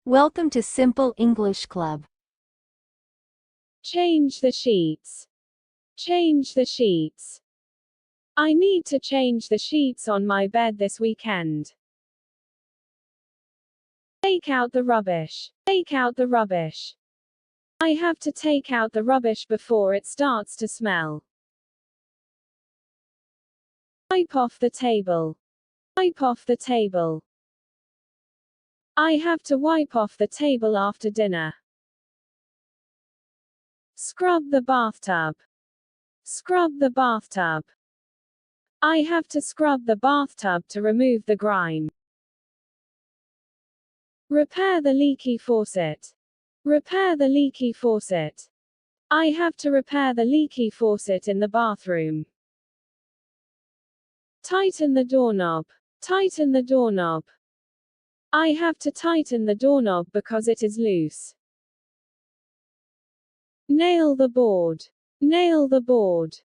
Welcome to Simple English Club. Change the sheets. Change the sheets. I need to change the sheets on my bed this weekend. Take out the rubbish. Take out the rubbish. I have to take out the rubbish before it starts to smell. Wipe off the table. Wipe off the table. I have to wipe off the table after dinner. Scrub the bathtub. Scrub the bathtub. I have to scrub the bathtub to remove the grime. Repair the leaky faucet. Repair the leaky faucet. I have to repair the leaky faucet in the bathroom. Tighten the doorknob. Tighten the doorknob. I have to tighten the doorknob because it is loose. Nail the board. Nail the board.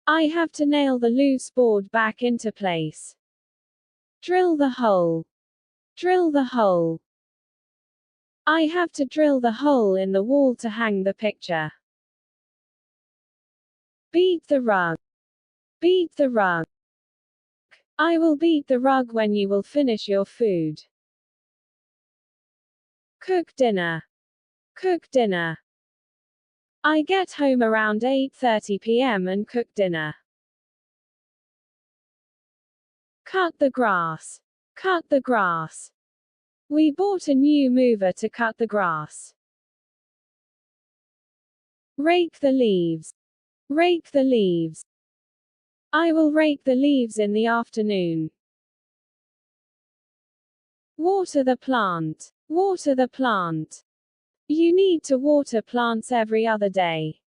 I have to nail the loose board back into place. Drill the hole. Drill the hole. I have to drill the hole in the wall to hang the picture. Beat the rug. Beat the rug. I will beat the rug when you will finish your food. Cook dinner. Cook dinner. I get home around 8:30 p.m. and cook dinner. Cut the grass. Cut the grass. We bought a new mower to cut the grass. Rake the leaves. Rake the leaves. I will rake the leaves in the afternoon. Water the plant. Water the plant. You need to water plants every other day.